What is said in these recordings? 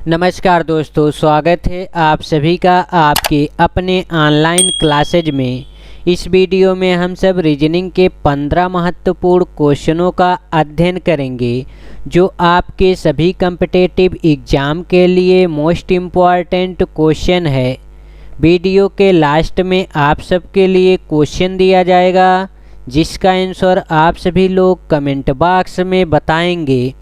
नमस्कार दोस्तों, स्वागत है आप सभी का आपके अपने ऑनलाइन क्लासेज में। इस वीडियो में हम सब रीजनिंग के 15 महत्वपूर्ण क्वेश्चनों का अध्ययन करेंगे जो आपके सभी कॉम्पिटिटिव एग्ज़ाम के लिए मोस्ट इम्पॉर्टेंट क्वेश्चन है। वीडियो के लास्ट में आप सबके लिए क्वेश्चन दिया जाएगा जिसका आंसर आप सभी लोग कमेंट बॉक्स में बताएंगे।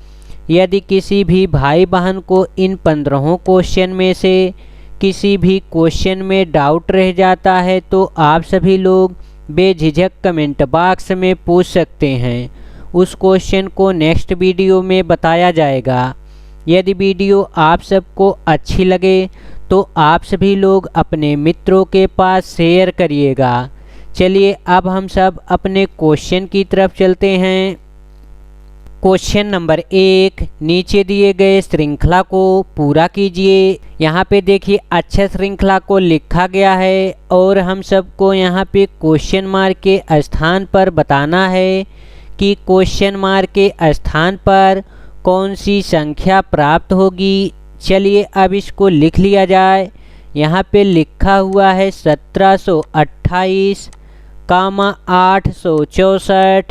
यदि किसी भी भाई बहन को इन 15 क्वेश्चन में से किसी भी क्वेश्चन में डाउट रह जाता है तो आप सभी लोग बेझिझक कमेंट बॉक्स में पूछ सकते हैं। उस क्वेश्चन को नेक्स्ट वीडियो में बताया जाएगा। यदि वीडियो आप सबको अच्छी लगे तो आप सभी लोग अपने मित्रों के पास शेयर करिएगा। चलिए अब हम सब अपने क्वेश्चन की तरफ चलते हैं। क्वेश्चन नंबर 1, नीचे दिए गए श्रृंखला को पूरा कीजिए। यहाँ पे देखिए अच्छा श्रृंखला को लिखा गया है और हम सबको यहाँ पे क्वेश्चन मार्क के स्थान पर बताना है कि क्वेश्चन मार्क के स्थान पर कौन सी संख्या प्राप्त होगी। चलिए अब इसको लिख लिया जाए। यहाँ पे लिखा हुआ है 1728, 864,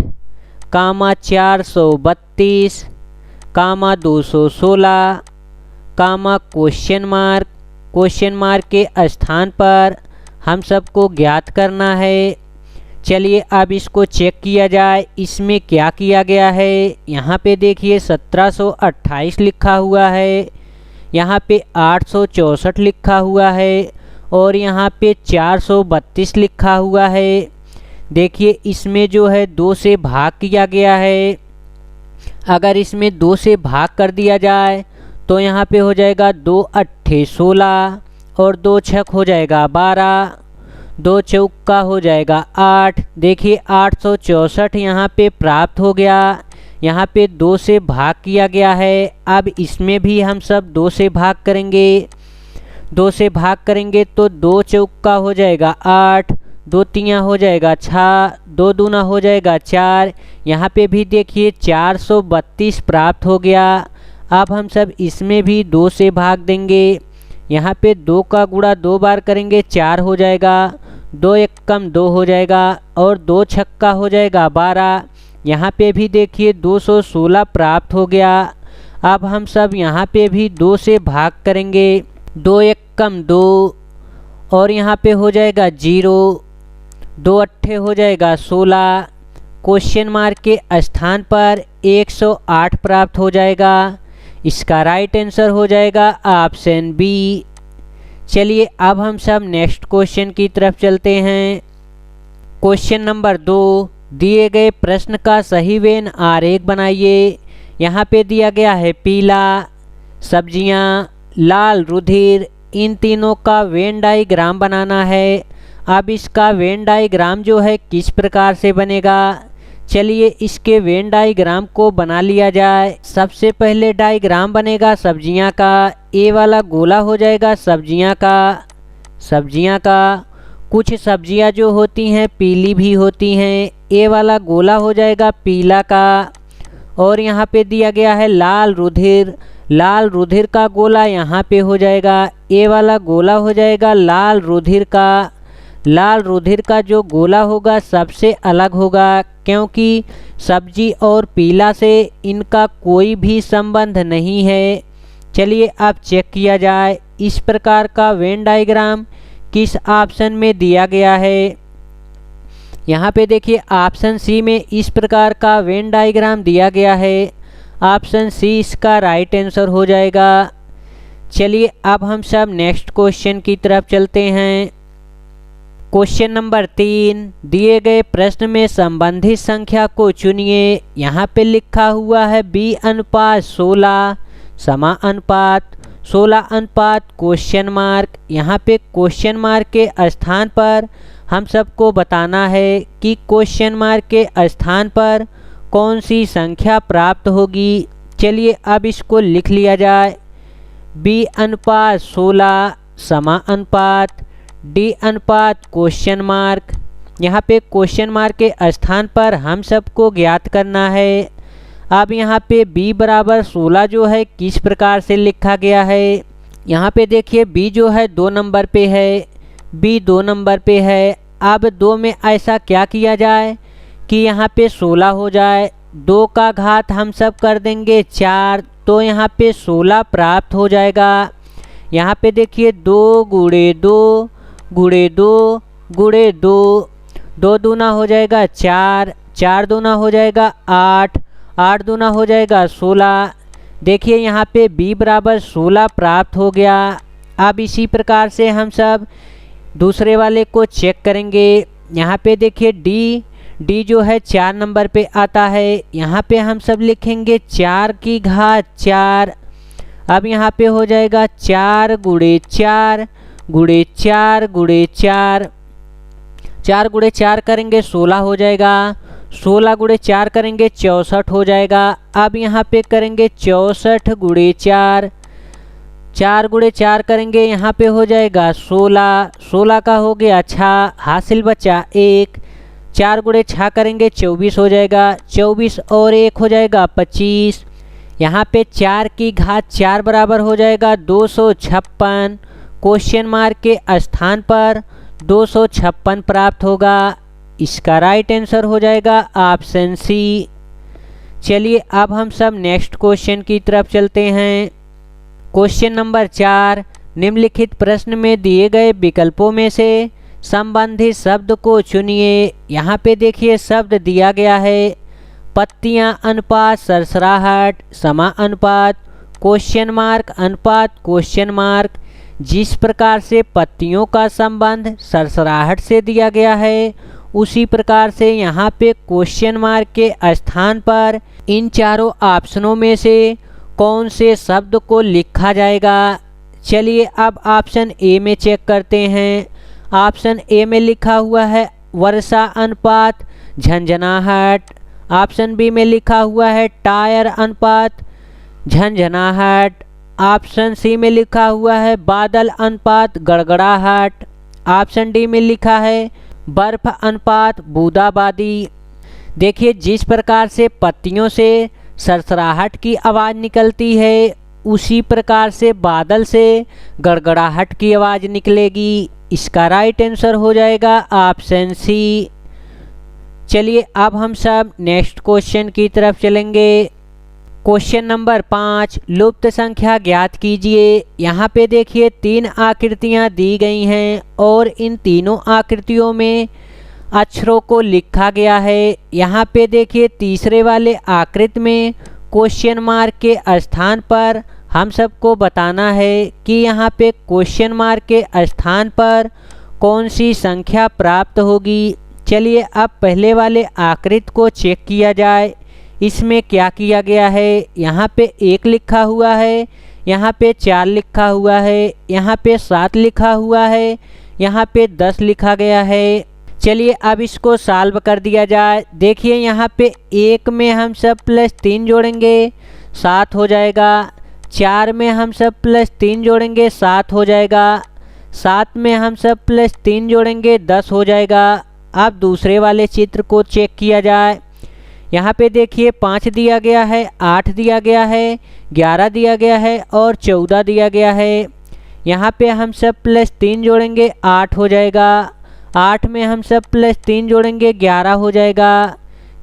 432, 216, क्वेश्चन मार्क के स्थान पर हम सबको ज्ञात करना है। चलिए अब इसको चेक किया जाए इसमें क्या किया गया है। यहाँ पे देखिए 1728 लिखा हुआ है, यहाँ पे 864 लिखा हुआ है और यहाँ पे 432 लिखा हुआ है। देखिए इसमें जो है 2 से भाग किया गया है। अगर इसमें 2 से भाग कर दिया जाए तो यहाँ पे हो जाएगा 2 अट्ठे 16 और 2 छक हो जाएगा 12, 2 चौका हो जाएगा 8। देखिए 864 यहाँ पे प्राप्त हो गया। यहाँ पे 2 से भाग किया गया है। अब इसमें भी हम सब 2 से भाग करेंगे। 2 से भाग करेंगे तो 2 चौका हो जाएगा 8, 2 तिया हो जाएगा 6, 2 दूना हो जाएगा 4। यहाँ पे भी देखिए 432 प्राप्त हो गया। अब हम सब इसमें भी 2 से भाग देंगे। यहाँ पे 2 का गुणा 2 बार करेंगे 4 हो जाएगा, 2 एकम 2 हो जाएगा और 2 छक्का हो जाएगा 12। यहाँ पे भी देखिए 216 प्राप्त हो गया। अब हम सब यहाँ पे भी 2 से भाग करेंगे, 2 एकम 2 और यहाँ पे हो जाएगा 0, 2 अट्ठे हो जाएगा 16। क्वेश्चन मार्क के स्थान पर 108 प्राप्त हो जाएगा। इसका राइट आंसर हो जाएगा ऑप्शन बी। चलिए अब हम सब नेक्स्ट क्वेश्चन की तरफ चलते हैं। क्वेश्चन नंबर 2, दिए गए प्रश्न का सही वेन आरेख बनाइए। यहाँ पे दिया गया है पीला, सब्जियाँ, लाल रुधिर, इन तीनों का वेन डायग्राम बनाना है। अब इसका वेन डायग्राम जो है किस प्रकार से बनेगा, चलिए इसके वेन डायग्राम को बना लिया जाए। सबसे पहले डायग्राम बनेगा सब्जियां का। ए वाला गोला हो जाएगा सब्जियां का। कुछ सब्जियां जो होती हैं पीली भी होती हैं। ए वाला गोला हो जाएगा पीला का। और यहाँ पे दिया गया है लाल रुधिर का गोला यहाँ पे हो जाएगा। ए वाला गोला हो जाएगा लाल रुधिर का जो गोला होगा सबसे अलग होगा क्योंकि सब्जी और पीला से इनका कोई भी संबंध नहीं है। चलिए अब चेक किया जाए इस प्रकार का वेन डायग्राम किस ऑप्शन में दिया गया है। यहाँ पे देखिए ऑप्शन सी में इस प्रकार का वेन डायग्राम दिया गया है। ऑप्शन सी इसका राइट आंसर हो जाएगा। चलिए अब हम सब नेक्स्ट क्वेश्चन की तरफ चलते हैं। क्वेश्चन नंबर 3, दिए गए प्रश्न में संबंधित संख्या को चुनिए। यहाँ पे लिखा हुआ है B/16 समानुपात 16 क्वेश्चन मार्क। यहाँ पे क्वेश्चन मार्क के स्थान पर हम सबको बताना है कि क्वेश्चन मार्क के स्थान पर कौन सी संख्या प्राप्त होगी। चलिए अब इसको लिख लिया जाए। B/16 समानुपात D/, question mark. यहाँ पे क्वेश्चन मार्क के स्थान पर हम सबको ज्ञात करना है। अब यहाँ पे b बराबर 16 जो है किस प्रकार से लिखा गया है। यहाँ पे देखिए b जो है 2 नंबर पे है, b 2 नंबर पे है। अब 2 में ऐसा क्या किया जाए कि यहाँ पे 16 हो जाए। 2 का घात हम सब कर देंगे 4, तो यहाँ पे 16 प्राप्त हो जाएगा। यहाँ पे देखिए 2 गुणे 2 गुणे 2 गुणे 2, 2 दूना हो जाएगा 4, 4 दूना हो जाएगा 8, 8 दूना हो जाएगा 16। देखिए यहाँ पे b बराबर 16 प्राप्त हो गया। अब इसी प्रकार से हम सब दूसरे वाले को चेक करेंगे। यहाँ पे देखिए d जो है 4 नंबर पे आता है। यहाँ पे हम सब लिखेंगे 4 की घात 4। अब यहाँ पे हो जाएगा 4 गुणे 4 गुणे 4 गुणे 4, 4 गुणे 4 करेंगे 16 हो जाएगा। 16 गुणे 4 करेंगे 64 हो जाएगा। अब यहाँ पे करेंगे 64 गुणे 4, 4 गुणे 4 करेंगे यहाँ पे हो जाएगा 16, 16 का हो गया 6, हासिल बचा 1। 4 गुणे 6 करेंगे 24 हो जाएगा, 24 और 1 हो जाएगा 25। यहाँ पे 4 की घात 4 बराबर हो जाएगा 256। क्वेश्चन मार्क के स्थान पर 256 प्राप्त होगा। इसका राइट आंसर हो जाएगा ऑप्शन सी। चलिए अब हम सब नेक्स्ट क्वेश्चन की तरफ चलते हैं। क्वेश्चन नंबर 4, निम्नलिखित प्रश्न में दिए गए विकल्पों में से संबंधित शब्द को चुनिए। यहाँ पे देखिए शब्द दिया गया है पत्तियाँ अनुपात सरसराहट, समा अनुपात, क्वेश्चन मार्क अनुपात क्वेश्चन मार्क। जिस प्रकार से पत्तियों का संबंध सरसराहट से दिया गया है, उसी प्रकार से यहाँ पे क्वेश्चन मार्क के स्थान पर इन चारों ऑप्शनों में से कौन से शब्द को लिखा जाएगा। चलिए अब ऑप्शन ए में चेक करते हैं। ऑप्शन ए में लिखा हुआ है वर्षा अनुपात झंझनाहट। ऑप्शन बी में लिखा हुआ है टायर अनुपात झंझनाहट। ऑप्शन सी में लिखा हुआ है बादल अनुपात गड़गड़ाहट। ऑप्शन डी में लिखा है बर्फ अनुपात बूंदाबांदी। देखिए जिस प्रकार से पत्तियों से सरसराहट की आवाज़ निकलती है, उसी प्रकार से बादल से गड़गड़ाहट की आवाज़ निकलेगी। इसका राइट आंसर हो जाएगा ऑप्शन सी। चलिए अब हम सब नेक्स्ट क्वेश्चन की तरफ चलेंगे। क्वेश्चन नंबर 5, लुप्त संख्या ज्ञात कीजिए। यहाँ पे देखिए 3 आकृतियाँ दी गई हैं और इन तीनों आकृतियों में अक्षरों को लिखा गया है। यहाँ पे देखिए तीसरे वाले आकृति में क्वेश्चन मार्क के स्थान पर हम सबको बताना है कि यहाँ पे क्वेश्चन मार्क के स्थान पर कौन सी संख्या प्राप्त होगी। चलिए अब पहले वाले आकृति को चेक किया जाए। इसमें क्या किया गया है, यहाँ पे 1 लिखा हुआ है, यहाँ पे 4 लिखा हुआ है, यहाँ पे 7 लिखा हुआ है, यहाँ पे 10 लिखा गया है। चलिए अब इसको सॉल्व कर दिया जाए। देखिए यहाँ पे 1 में हम सब +3 जोड़ेंगे 7 हो जाएगा। 4 में हम सब +3 जोड़ेंगे 7 हो जाएगा। 7 में हम सब +3 जोड़ेंगे 10 हो जाएगा। अब दूसरे वाले चित्र को चेक किया जाए। यहाँ पे देखिए 5 दिया गया है, 8 दिया गया है, 11 दिया गया है और 14 दिया गया है। यहाँ पे हम सब +3 जोड़ेंगे 8 हो जाएगा। 8 में हम सब +3 जोड़ेंगे 11 हो जाएगा।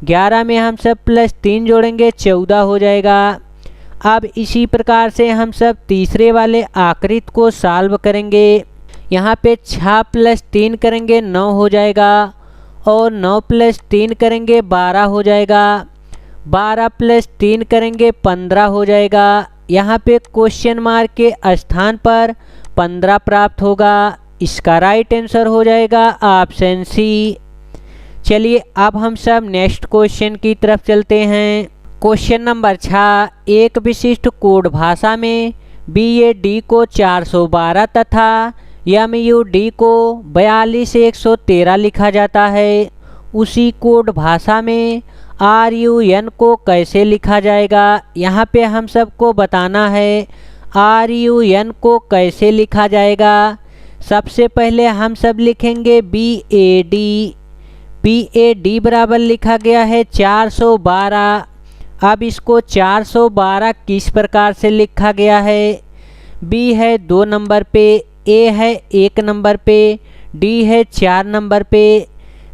11 में हम सब +3 जोड़ेंगे 14 हो जाएगा। अब इसी प्रकार से हम सब तीसरे वाले आकृति को सॉल्व करेंगे। यहाँ पे 6 + 3 करेंगे 9 हो जाएगा और 9 + 3 करेंगे 12 हो जाएगा। 12 + 3 करेंगे 15 हो जाएगा। यहाँ पे क्वेश्चन मार्क के स्थान पर 15 प्राप्त होगा। इसका राइट आंसर हो जाएगा ऑप्शन सी। चलिए अब हम सब नेक्स्ट क्वेश्चन की तरफ चलते हैं। क्वेश्चन नंबर 6, एक विशिष्ट कोड भाषा में BAD को 412 तथा MUD को 42,113 लिखा जाता है। उसी कोड भाषा में RUN को कैसे लिखा जाएगा। यहाँ पे हम सबको बताना है RUN को कैसे लिखा जाएगा। सबसे पहले हम सब लिखेंगे BAD। BAD बराबर लिखा गया है 412। अब इसको 412 किस प्रकार से लिखा गया है? बी है 2 नंबर पे, ए है 1 नंबर पे, डी है 4 नंबर पे।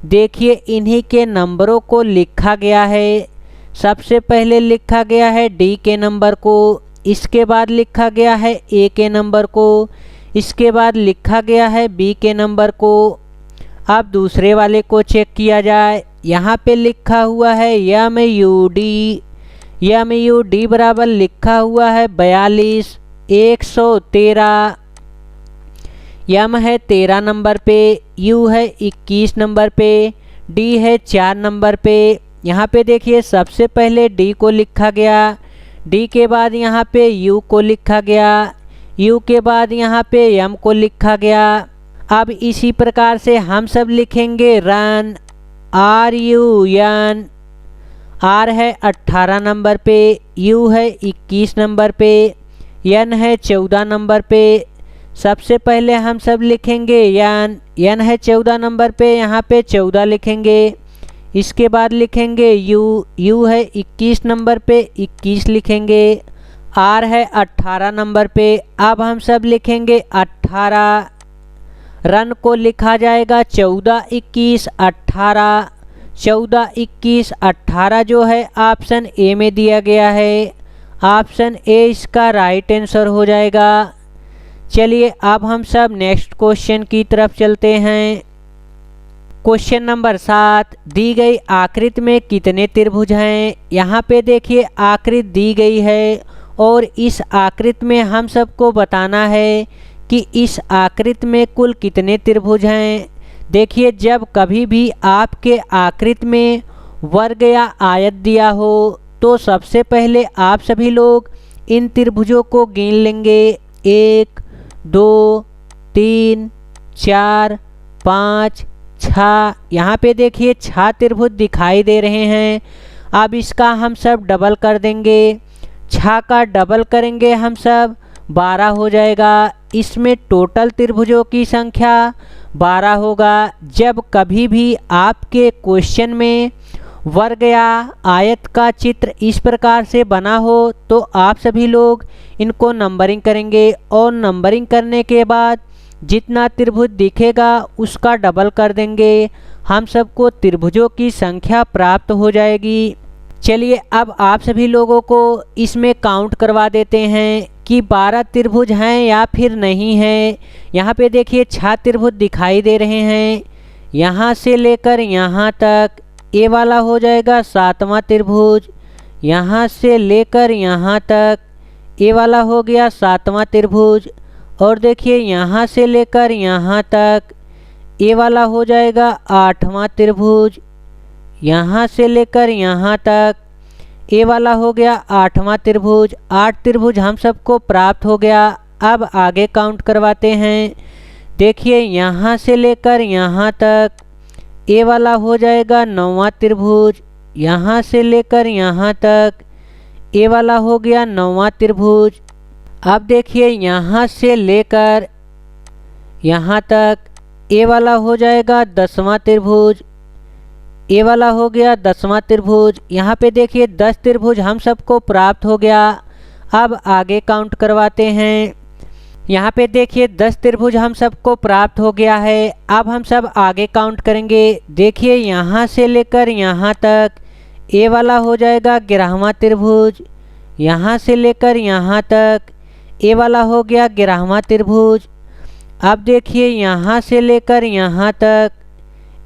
देखिए इन्हीं के नंबरों को लिखा गया है। सबसे पहले लिखा गया है डी के नंबर को, इसके बाद लिखा गया है ए के नंबर को, इसके बाद लिखा गया है बी के नंबर को। अब दूसरे वाले को चेक किया जाए। यहाँ पे लिखा हुआ है MUD बराबर लिखा हुआ है 42 113। यम है 13 नंबर पे, यू है 21 नंबर पे, डी है 4 नंबर पे। यहाँ पे देखिए सबसे पहले डी को लिखा गया, डी के बाद यहाँ पे यू को लिखा गया, यू के बाद यहाँ पे यम को लिखा गया। अब इसी प्रकार से हम सब लिखेंगे रन, RUN। आर है 18 नंबर पे, यू है 21 नंबर पे, एन है 14 नंबर पे। सबसे पहले हम सब लिखेंगे एन है 14 नंबर पे, यहाँ पे 14 लिखेंगे। इसके बाद लिखेंगे यू है 21 नंबर पे 21 लिखेंगे। आर है 18 नंबर पे, अब हम सब लिखेंगे 18। रन को लिखा जाएगा 14 21 18, 14 21 18 जो है ऑप्शन ए में दिया गया है। ऑप्शन ए इसका राइट आंसर हो जाएगा। चलिए अब हम सब नेक्स्ट क्वेश्चन की तरफ चलते हैं। क्वेश्चन नंबर 7, दी गई आकृति में कितने त्रिभुज हैं? यहाँ पे देखिए आकृति दी गई है और इस आकृति में हम सबको बताना है कि इस आकृति में कुल कितने त्रिभुज हैं। देखिए जब कभी भी आपके आकृति में वर्ग या आयत दिया हो तो सबसे पहले आप सभी लोग इन त्रिभुजों को गिन लेंगे। 1 2 3 4 5 6। यहाँ पे देखिए 6 त्रिभुज दिखाई दे रहे हैं। अब इसका हम सब डबल कर देंगे। 6 का डबल करेंगे हम सब 12 हो जाएगा। इसमें टोटल त्रिभुजों की संख्या 12 होगा। जब कभी भी आपके क्वेश्चन में वर्ग या आयत का चित्र इस प्रकार से बना हो तो आप सभी लोग इनको नंबरिंग करेंगे और नंबरिंग करने के बाद जितना त्रिभुज दिखेगा उसका डबल कर देंगे। हम सबको त्रिभुजों की संख्या प्राप्त हो जाएगी। चलिए अब आप सभी लोगों को इसमें काउंट करवा देते हैं कि 12 त्रिभुज हैं या फिर नहीं है। यहाँ पे देखिए 6 त्रिभुज दिखाई दे रहे हैं। यहाँ से लेकर यहाँ तक ए वाला हो जाएगा 7वां त्रिभुज। यहाँ से लेकर यहाँ तक ए वाला हो गया 7वां त्रिभुज। और देखिए यहाँ से लेकर यहाँ तक ए वाला हो जाएगा 8वां त्रिभुज। यहाँ से लेकर यहाँ तक ए वाला हो गया 8वां त्रिभुज। 8 त्रिभुज हम सबको प्राप्त हो गया। अब आगे काउंट करवाते हैं। देखिए यहाँ से लेकर यहाँ तक ए वाला हो जाएगा 9वां त्रिभुज। यहाँ से लेकर यहाँ तक ए वाला हो गया 9वां त्रिभुज। अब देखिए यहाँ से लेकर यहाँ तक ए वाला हो जाएगा 10वां त्रिभुज। ए वाला हो गया 10वां त्रिभुज। यहाँ पे देखिए 10 त्रिभुज हम सबको प्राप्त हो गया। अब आगे काउंट करवाते हैं। यहाँ पे देखिए 10 त्रिभुज हम सबको प्राप्त हो गया है। अब हम सब आगे काउंट करेंगे। देखिए यहाँ से लेकर यहाँ तक ए वाला हो जाएगा 11वां त्रिभुज। यहाँ से लेकर यहाँ तक ए वाला हो गया 11वां त्रिभुज। अब देखिए यहाँ से लेकर यहाँ तक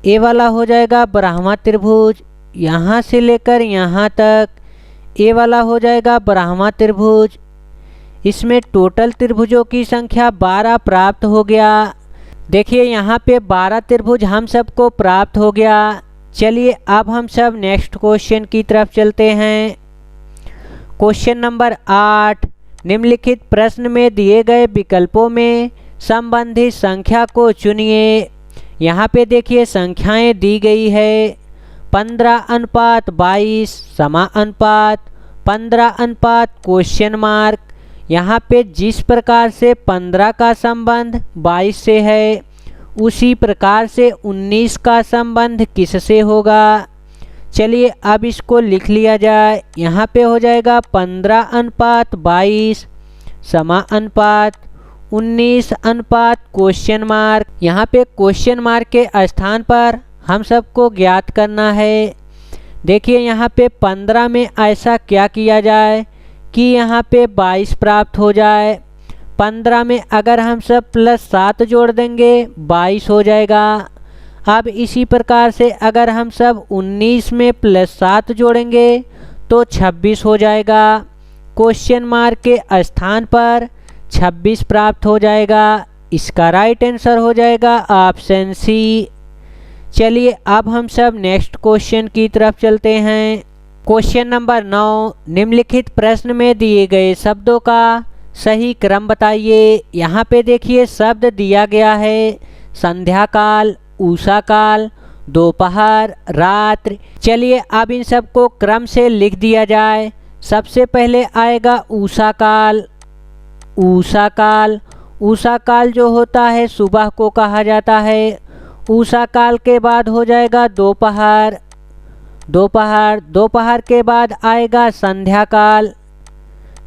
ए वाला हो जाएगा 12वां त्रिभुज। यहाँ से लेकर यहाँ तक ए वाला हो जाएगा 12वां त्रिभुज। इसमें टोटल त्रिभुजों की संख्या 12 प्राप्त हो गया। देखिए यहाँ पे 12 त्रिभुज हम सबको प्राप्त हो गया। चलिए अब हम सब नेक्स्ट क्वेश्चन की तरफ चलते हैं। क्वेश्चन नंबर 8, निम्नलिखित प्रश्न में दिए गए विकल्पों में संबंधित संख्या को चुनिए। यहाँ पे देखिए संख्याएं दी गई है 15:22 समानुपात 15 क्वेश्चन मार्क। यहाँ पे जिस प्रकार से 15 का संबंध 22 से है उसी प्रकार से 19 का संबंध किससे होगा? चलिए अब इसको लिख लिया जाए। यहाँ पे हो जाएगा 15:22 समानुपात 19 क्वेश्चन मार्क। यहाँ पे क्वेश्चन मार्क के स्थान पर हम सबको ज्ञात करना है। देखिए यहाँ पे 15 में ऐसा क्या किया जाए कि यहाँ पे 22 प्राप्त हो जाए। 15 में अगर हम सब +7 जोड़ देंगे 22 हो जाएगा। अब इसी प्रकार से अगर हम सब 19 में +7 जोड़ेंगे तो 26 हो जाएगा। क्वेश्चन मार्क के स्थान पर 26 प्राप्त हो जाएगा। इसका राइट आंसर हो जाएगा ऑप्शन सी। चलिए अब हम सब नेक्स्ट क्वेश्चन की तरफ चलते हैं। क्वेश्चन नंबर 9, निम्नलिखित प्रश्न में दिए गए शब्दों का सही क्रम बताइए। यहाँ पे देखिए शब्द दिया गया है संध्या काल, उषा काल, दोपहर, रात्रि। चलिए अब इन सबको क्रम से लिख दिया जाए। सबसे पहले आएगा उषा काल। उषा काल, उषा काल जो होता है सुबह को कहा जाता है। उषा काल के बाद हो जाएगा दोपहर। दोपहर, दोपहर के बाद आएगा संध्या काल।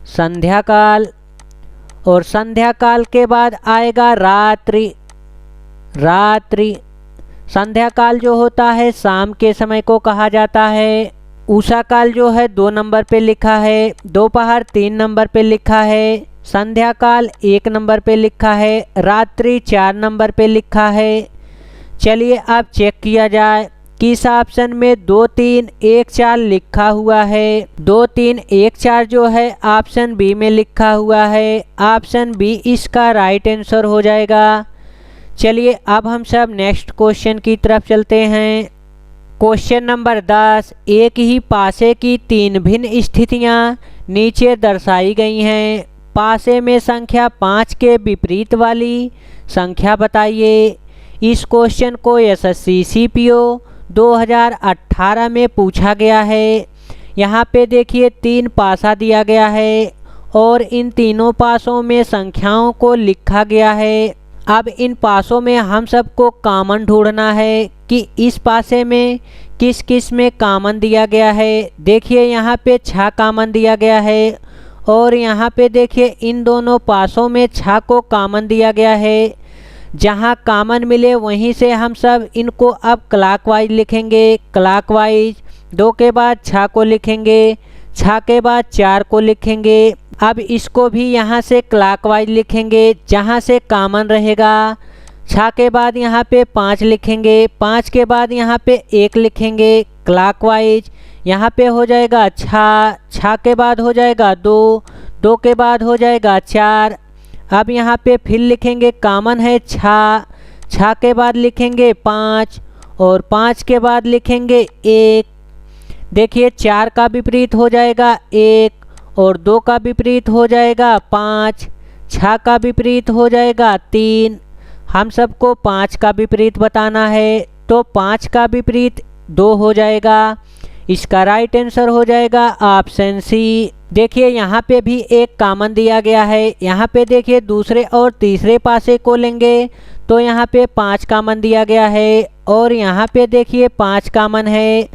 संध्या काल, और संध्या काल के बाद आएगा रात्रि। रात्रि, संध्या काल जो होता है शाम के समय को कहा जाता है। उषा काल जो है 2 नंबर पे लिखा है, दोपहर 3 नंबर पे लिखा है, संध्या काल 1 नंबर पे लिखा है, रात्रि 4 नंबर पे लिखा है। चलिए अब चेक किया जाए किस ऑप्शन में 2, 3, 1, 4 लिखा हुआ है। 2, 3, 1, 4 जो है ऑप्शन बी में लिखा हुआ है। ऑप्शन बी इसका राइट आंसर हो जाएगा। चलिए अब हम सब नेक्स्ट क्वेश्चन की तरफ चलते हैं। क्वेश्चन नंबर 10, एक ही पासे की 3 भिन्न स्थितियां नीचे दर्शाई गई हैं। पासे में संख्या 5 के विपरीत वाली संख्या बताइए। इस क्वेश्चन को एसएससी सीपीओ 2018 में पूछा गया है। यहाँ पे देखिए 3 पासा दिया गया है और इन तीनों पासों में संख्याओं को लिखा गया है। अब इन पासों में हम सबको कॉमन ढूंढना है कि इस पासे में किस किस में कॉमन दिया गया है। देखिए यहाँ पे 6 कॉमन दिया गया है और यहाँ पे देखिए इन दोनों पासों में 6 को कॉमन दिया गया है। जहाँ कॉमन मिले वहीं से हम सब इनको अब क्लॉकवाइज लिखेंगे। क्लॉकवाइज 2 के बाद 6 को लिखेंगे, 6 के बाद 4 को लिखेंगे। अब इसको भी यहाँ से क्लॉकवाइज लिखेंगे जहाँ से कॉमन रहेगा। 6 के बाद यहाँ पे 5 लिखेंगे, 5 के बाद यहाँ पे 1 लिखेंगे क्लॉकवाइज। यहाँ पे हो जाएगा 6, 6 के बाद हो जाएगा 2, 2 के बाद हो जाएगा 4। अब यहाँ पे फिर लिखेंगे कॉमन है 6, 6 के बाद लिखेंगे 5 और 5 के बाद लिखेंगे 1। देखिए 4 का विपरीत हो जाएगा 1 और 2 का विपरीत हो जाएगा 5, 6 का विपरीत हो जाएगा 3। हम सबको 5 का विपरीत बताना है तो 5 का विपरीत 2 हो जाएगा। इसका राइट आंसर हो जाएगा ऑप्शन सी। देखिए यहाँ पे भी एक कॉमन दिया गया है। यहाँ पे देखिए दूसरे और तीसरे पासे को लेंगे तो यहाँ पे 5 कॉमन दिया गया है और यहाँ पे देखिए 5 कॉमन है।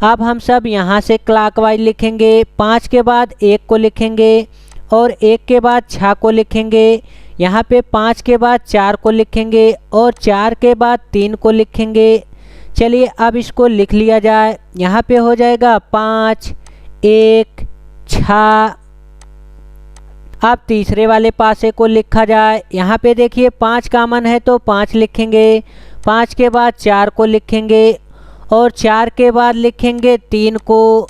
अब हम सब यहाँ से क्लॉकवाइज लिखेंगे। 5 के बाद 1 को लिखेंगे और 1 के बाद 6 को लिखेंगे। यहाँ पे 5 के बाद 4 को लिखेंगे और 4 के बाद 3 को लिखेंगे। चलिए अब इसको लिख लिया जाए। यहाँ पे हो जाएगा 5, 1, 6। अब तीसरे वाले पासे को लिखा जाए। यहाँ पे देखिए 5 कॉमन है तो 5 लिखेंगे, 5 के बाद 4 को लिखेंगे और 4 के बाद लिखेंगे 3 को।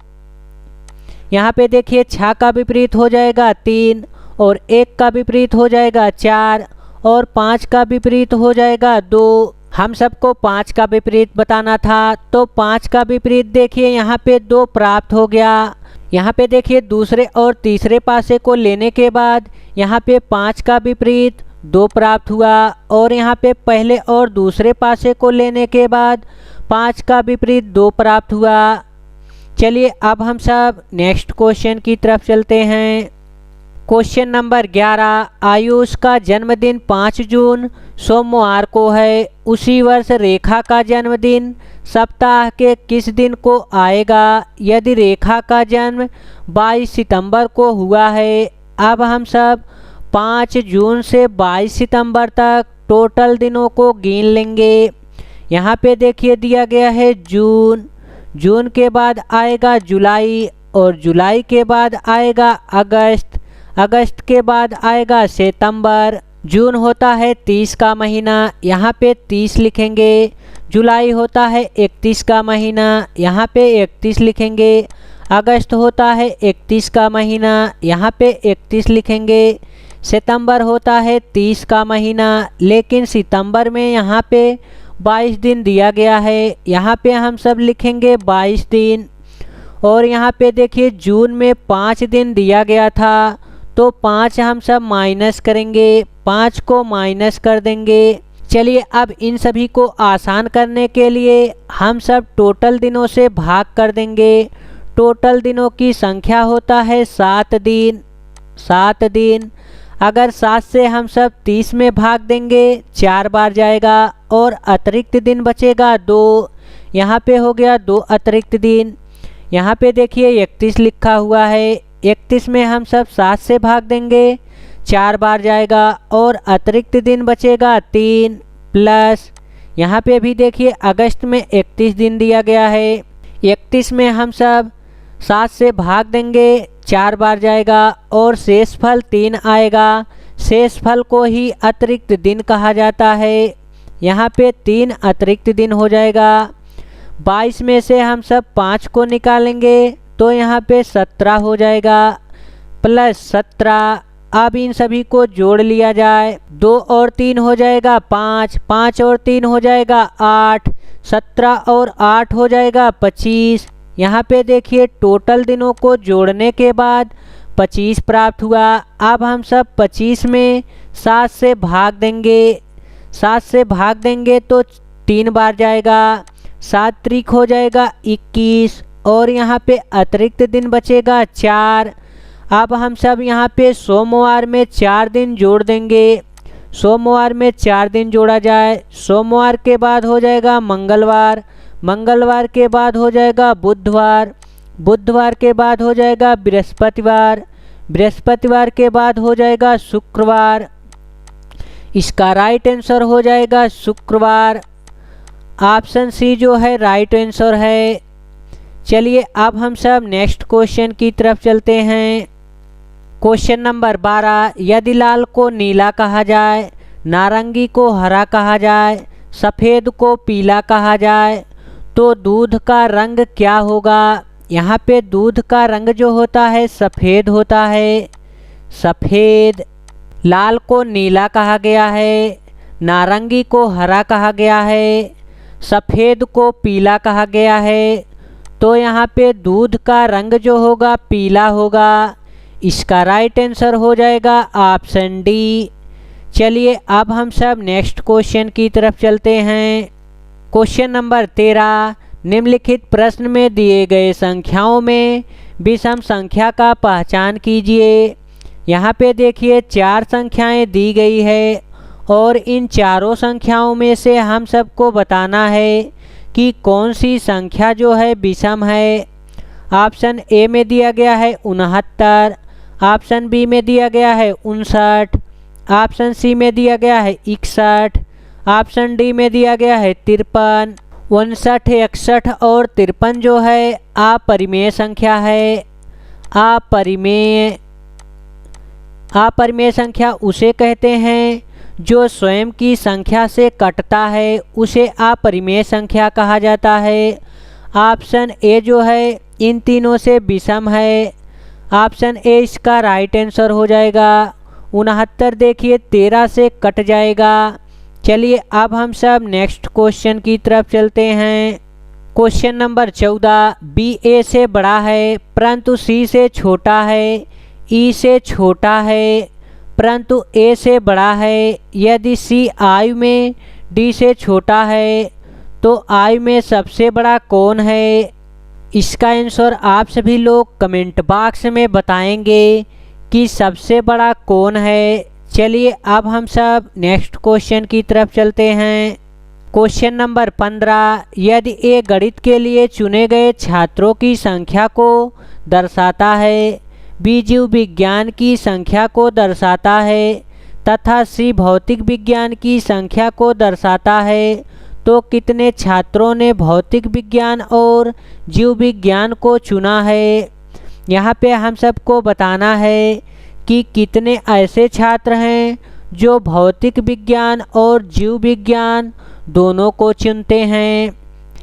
यहाँ पे देखिए 6 का विपरीत हो जाएगा 3 और 1 का विपरीत हो जाएगा 4 और 5 का विपरीत हो जाएगा 2। हम सबको 5 का विपरीत बताना था तो 5 का विपरीत देखिए यहाँ पे 2 प्राप्त हो गया। यहाँ पे देखिए दूसरे और तीसरे पासे को लेने के बाद यहाँ पे 5 का विपरीत 2 प्राप्त हुआ और यहाँ पे पहले और दूसरे पासे को लेने के बाद 5 का विपरीत 2 प्राप्त हुआ। चलिए अब हम सब नेक्स्ट क्वेश्चन की तरफ चलते हैं। क्वेश्चन नंबर 11, आयुष का जन्मदिन 5 जून सोमवार को है। उसी वर्ष रेखा का जन्मदिन सप्ताह के किस दिन को आएगा? यदि रेखा का जन्म 22 सितंबर को हुआ है। अब हम सब 5 जून से 22 सितंबर तक टोटल दिनों को गिन लेंगे। यहाँ पे देखिए दिया गया है जून, जून के बाद आएगा जुलाई, और जुलाई के बाद आएगा अगस्त, अगस्त के बाद आएगा सितंबर। जून होता है 30 का महीना, यहाँ पे 30 लिखेंगे। जुलाई होता है 31 का महीना, यहाँ पे 31 लिखेंगे। अगस्त होता है 31 का महीना, यहाँ पे 31 लिखेंगे। सितंबर होता है 30 का महीना, लेकिन सितंबर में यहाँ पे 22 दिन दिया गया है, यहाँ पे हम सब लिखेंगे 22 दिन। और यहाँ पे देखिए जून में 5 दिन दिया गया था, तो 5 हम सब माइनस करेंगे, 5 को माइनस कर देंगे। चलिए अब इन सभी को आसान करने के लिए हम सब टोटल दिनों से भाग कर देंगे। टोटल दिनों की संख्या होता है 7 दिन, 7 दिन। अगर 7 से हम सब 30 में भाग देंगे 4 बार जाएगा, और अतिरिक्त दिन बचेगा 2, यहाँ पे हो गया 2 अतिरिक्त दिन। यहाँ पे देखिए 31 लिखा हुआ है, 31 में हम सब 7 से भाग देंगे 4 बार जाएगा, और अतिरिक्त दिन बचेगा 3 प्लस। यहाँ पे भी देखिए अगस्त में 31 दिन दिया गया है, 31 में हम सब 7 से भाग देंगे 4 बार जाएगा, और शेष फल 3 आएगा। शेष फल को ही अतिरिक्त दिन कहा जाता है, यहाँ पे 3 अतिरिक्त दिन हो जाएगा। 22 में से हम सब 5 को निकालेंगे तो यहाँ पे 17 हो जाएगा, प्लस 17। अब इन सभी को जोड़ लिया जाए, 2 और 3 हो जाएगा 5, 5 और 3 हो जाएगा 8, 17 और 8 हो जाएगा 25। यहाँ पे देखिए टोटल दिनों को जोड़ने के बाद 25 प्राप्त हुआ। अब हम सब 25 में 7 से भाग देंगे, 7 से भाग देंगे तो 3 बार जाएगा, 7 त्रिक हो जाएगा 21, और यहाँ पे अतिरिक्त दिन बचेगा 4। अब हम सब यहाँ पे सोमवार में 4 दिन जोड़ देंगे, सोमवार में 4 दिन जोड़ा जाए। सोमवार के बाद हो जाएगा मंगलवार, मंगलवार के बाद हो जाएगा बुधवार, बुधवार के बाद हो जाएगा बृहस्पतिवार, बृहस्पतिवार के बाद हो जाएगा शुक्रवार। इसका राइट आंसर हो जाएगा शुक्रवार। ऑप्शन सी जो है राइट आंसर है। चलिए अब हम सब नेक्स्ट क्वेश्चन की तरफ चलते हैं। क्वेश्चन नंबर 12, यदि लाल को नीला कहा जाए, नारंगी को हरा कहा जाए, सफ़ेद को पीला कहा जाए, तो दूध का रंग क्या होगा? यहाँ पे दूध का रंग जो होता है सफ़ेद होता है, सफ़ेद। लाल को नीला कहा गया है, नारंगी को हरा कहा गया है, सफ़ेद को पीला कहा गया है, तो यहाँ पे दूध का रंग जो होगा पीला होगा। इसका राइट आंसर हो जाएगा ऑप्शन डी। चलिए अब हम सब नेक्स्ट क्वेश्चन की तरफ चलते हैं। क्वेश्चन नंबर 13, निम्नलिखित प्रश्न में दिए गए संख्याओं में विषम संख्या का पहचान कीजिए। यहाँ पे देखिए 4 संख्याएं दी गई है, और इन चारों संख्याओं में से हम सबको बताना है कि कौन सी संख्या जो है विषम है। ऑप्शन ए में दिया गया है 69, ऑप्शन बी में दिया गया है 59, ऑप्शन सी में दिया गया है 61, ऑप्शन डी में दिया गया है 53। 59, 61 और 53 जो है अपरिमेय संख्या है। अपरिमेय संख्या उसे कहते हैं जो स्वयं की संख्या से कटता है, उसे अपरिमेय संख्या कहा जाता है। ऑप्शन ए जो है इन तीनों से विषम है। ऑप्शन ए इसका राइट आंसर हो जाएगा। 69 देखिए 13 से कट जाएगा। चलिए अब हम सब नेक्स्ट क्वेश्चन की तरफ चलते हैं। क्वेश्चन नंबर 14, बी ए से बड़ा है परंतु सी से छोटा है, ई से छोटा है परंतु ए से बड़ा है। यदि सी आयु में डी से छोटा है तो आयु में सबसे बड़ा कौन है? इसका आंसर आप सभी लोग कमेंट बॉक्स में बताएंगे कि सबसे बड़ा कौन है। चलिए अब हम सब नेक्स्ट क्वेश्चन की तरफ चलते हैं। क्वेश्चन नंबर 15, यदि एक गणित के लिए चुने गए छात्रों की संख्या को दर्शाता है, बी जीव विज्ञान की संख्या को दर्शाता है तथा सी भौतिक विज्ञान की संख्या को दर्शाता है, तो कितने छात्रों ने भौतिक विज्ञान और जीव विज्ञान को चुना है। यहाँ पे हम सबको बताना है कि कितने ऐसे छात्र हैं जो भौतिक विज्ञान और जीव विज्ञान दोनों को चुनते हैं।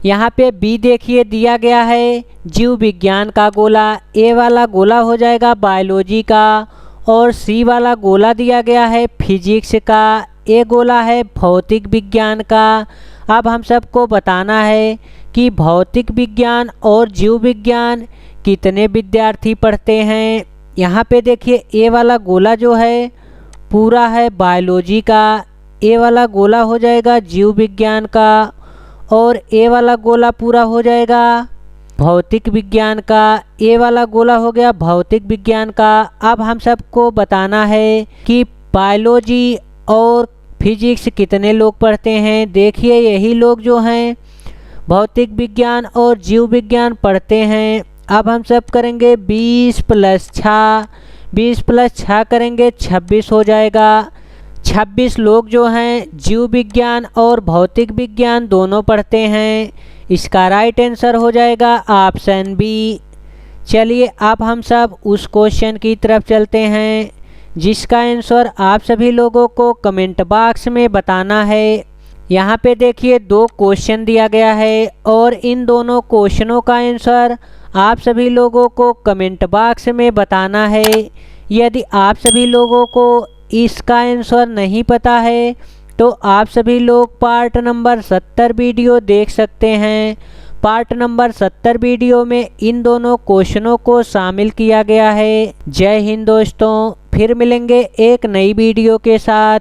यहाँ पे बी देखिए दिया गया है जीव विज्ञान का गोला, ए वाला गोला हो जाएगा बायोलॉजी का, और सी वाला गोला दिया गया है फिजिक्स का, ए गोला है भौतिक विज्ञान का। अब हम सबको बताना है कि भौतिक विज्ञान और जीव विज्ञान कितने विद्यार्थी पढ़ते हैं। यहाँ पे देखिए ए वाला गोला जो है पूरा है बायोलॉजी का, ए वाला गोला हो जाएगा जीव विज्ञान का, और ए वाला गोला पूरा हो जाएगा भौतिक विज्ञान का। ए वाला गोला हो गया भौतिक विज्ञान का। अब हम सबको बताना है कि बायोलॉजी और फिजिक्स कितने लोग पढ़ते हैं। देखिए यही लोग जो हैं भौतिक विज्ञान और जीव विज्ञान पढ़ते हैं। अब हम सब करेंगे 20 + 6, 20 + 6 करेंगे 26 हो जाएगा। 26 लोग जो हैं जीव विज्ञान और भौतिक विज्ञान दोनों पढ़ते हैं। इसका राइट आंसर हो जाएगा ऑप्शन बी। चलिए अब हम सब उस क्वेश्चन की तरफ चलते हैं जिसका आंसर आप सभी लोगों को कमेंट बॉक्स में बताना है। यहाँ पे देखिए 2 क्वेश्चन दिया गया है और इन दोनों क्वेश्चनों का आंसर आप सभी लोगों को कमेंट बॉक्स में बताना है। यदि आप सभी लोगों को इसका आंसर नहीं पता है तो आप सभी लोग पार्ट नंबर 70 वीडियो देख सकते हैं। पार्ट नंबर 70 वीडियो में इन दोनों क्वेश्चनों को शामिल किया गया है। जय हिंद दोस्तों, फिर मिलेंगे एक नई वीडियो के साथ।